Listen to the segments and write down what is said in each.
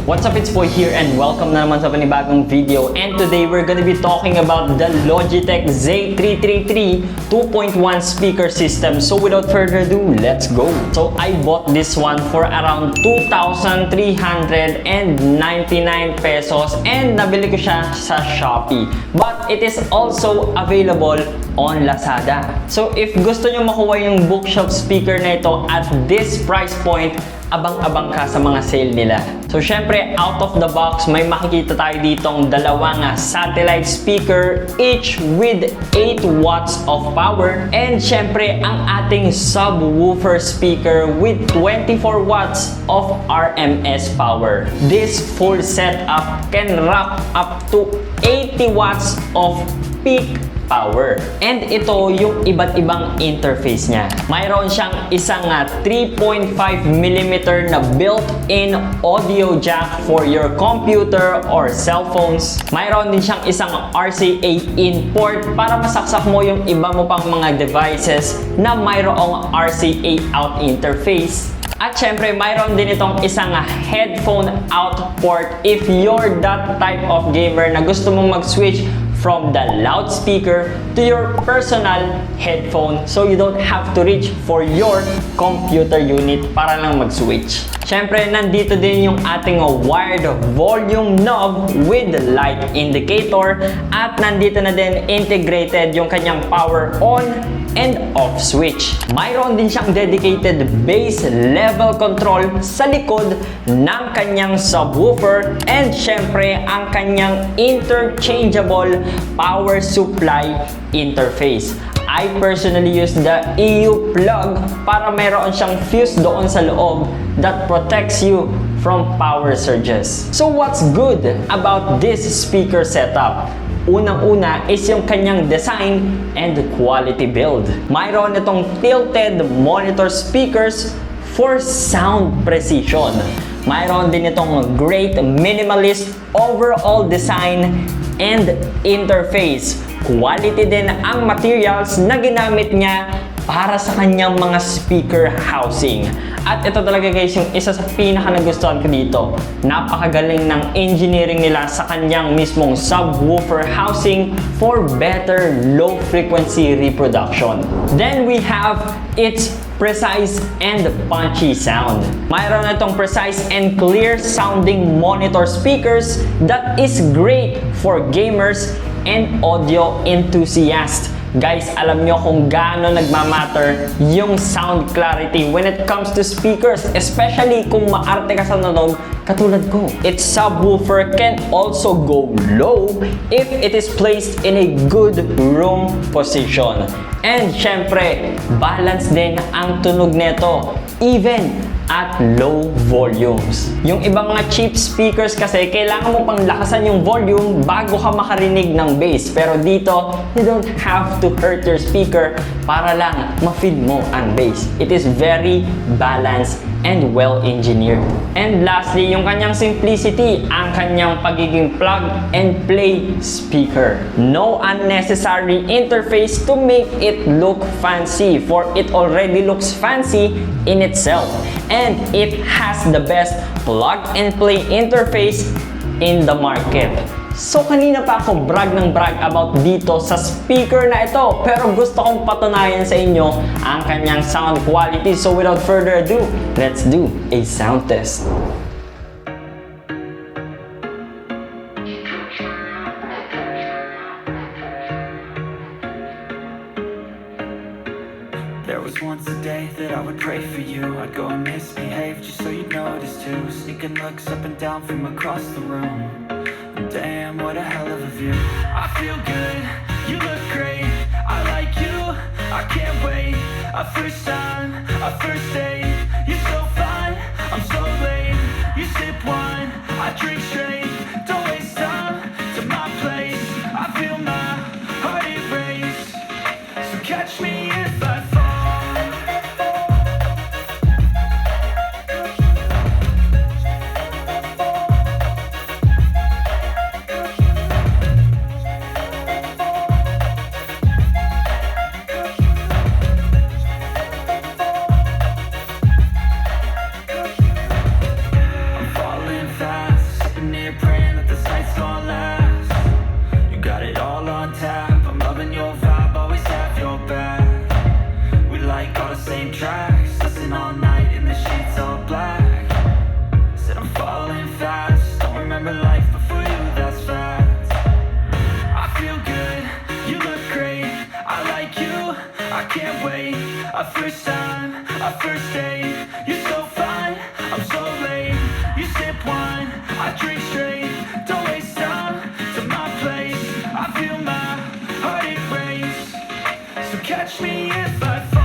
What's up, it's Boy here and welcome na naman sa panibagong video. And today we're gonna be talking about the Logitech Z333 2.1 speaker system. So without further ado, let's go! So I bought this one for around 2,399 pesos and nabili ko siya sa Shopee. But it is also available on Lazada. So if gusto nyo makuha yung bookshelf speaker na ito at this price point, abang-abang ka sa mga sale nila. So syempre, out of the box, may makikita tayo ditong dalawang satellite speaker, each with 8 watts of power. And syempre, ang ating subwoofer speaker with 24 watts of RMS power. This full setup can rack up to 80 watts of peak power. And ito yung iba't ibang interface niya. Mayroon siyang isang 3.5mm na built-in audio jack for your computer or cell phones. Mayroon din siyang isang RCA in port para masaksak mo yung iba mo pang mga devices na mayroong RCA out interface. At syempre, mayroon din itong isang headphone out port if you're that type of gamer na gusto mong mag-switch from the loudspeaker to your personal headphone so you don't have to reach for your computer unit para lang mag-switch. Syempre, nandito din yung ating wired volume knob with light indicator at nandito na din integrated yung kanyang power on and off switch. Mayroon din siyang dedicated bass level control sa likod ng kanyang subwoofer and syempre ang kanyang interchangeable power supply interface. I personally use the EU plug para mayroon siyang fuse doon sa loob that protects you from power surges. So what's good about this speaker setup? Unang-una is yung kanyang design and quality build. Mayroon itong tilted monitor speakers for sound precision. Mayroon din itong great minimalist overall design and interface. Quality din ang materials na ginamit niya para sa kanyang mga speaker housing. At ito talaga guys yung isa sa pinaka nagustuhan ko dito. Napakagaling ng engineering nila sa kanyang mismong subwoofer housing for better low frequency reproduction. Then we have its precise and punchy sound. Mayroon na itong precise and clear sounding monitor speakers that is great for gamers and audio enthusiasts. Guys, alam nyo kung gaano nagmamatter yung sound clarity when it comes to speakers, especially kung maarte ka sa nanonood katulad ko. Its subwoofer can also go low if it is placed in a good room position. And syempre, balance din ang tunog nito even at low volumes. Yung ibang mga cheap speakers kasi, kailangan mo pang lakasan yung volume bago ka makarinig ng bass. Pero dito, you don't have to hurt your speaker para lang ma-feel mo ang bass. It is very balanced and well-engineered. And lastly, yung kanyang simplicity, ang kanyang pagiging plug and play speaker. No unnecessary interface to make it look fancy, for it already looks fancy in itself. And it has the best plug and play interface in the market. So kanina pa ako brag ng brag about dito sa speaker na ito, pero gusto kong patunayan sa inyo ang kanyang sound quality. So without further ado, let's do a sound test. There was once a day that I would pray for you. I'd go and misbehave just so you'd notice too. Sneaking looks up and down from across the room. Damn, what a hell of a view. I feel good, you look great. I like you, I can't wait. A first time, a first date. You're so fine, I'm so late. You sip wine, I drink straight. Don't waste time to my place. I feel my heart erase. So catch me if I fall. first time, our first date. You're so fine, I'm so late. You sip wine, I drink straight. Don't waste time to my place. I feel my heart it race. So catch me if I fall.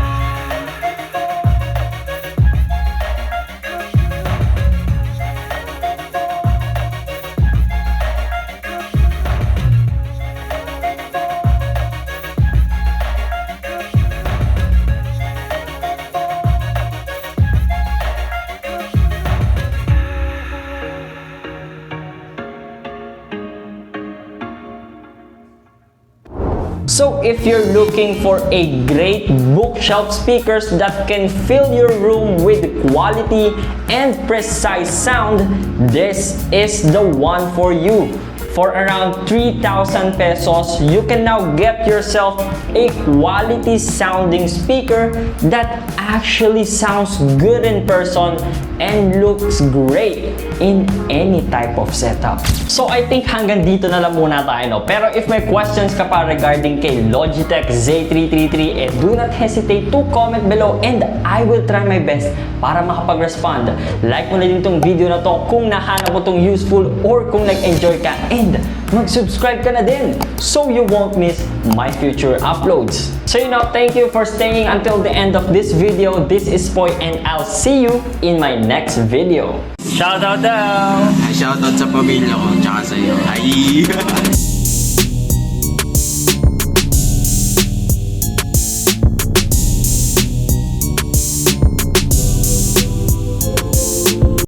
So if you're looking for a great bookshelf speakers that can fill your room with quality and precise sound, this is the one for you. For around 3,000 pesos, you can now get yourself a quality sounding speaker that actually sounds good in person and looks great in any type of setup. So I think hanggang dito na lang muna tayo, no? Pero if may questions ka pa regarding kay Logitech Z333, do not hesitate to comment below and I will try my best para makapag-respond. Like mo na din tong video na to kung nahanap mo tong useful or kung nag-enjoy ka, and mag-subscribe ka na din so you won't miss my future uploads. So thank you for staying until the end of this video. This is Poy and I'll see you in my next video. Shoutout daw! Shoutout sa pamilya ko, tsaka sa'yo. Hi!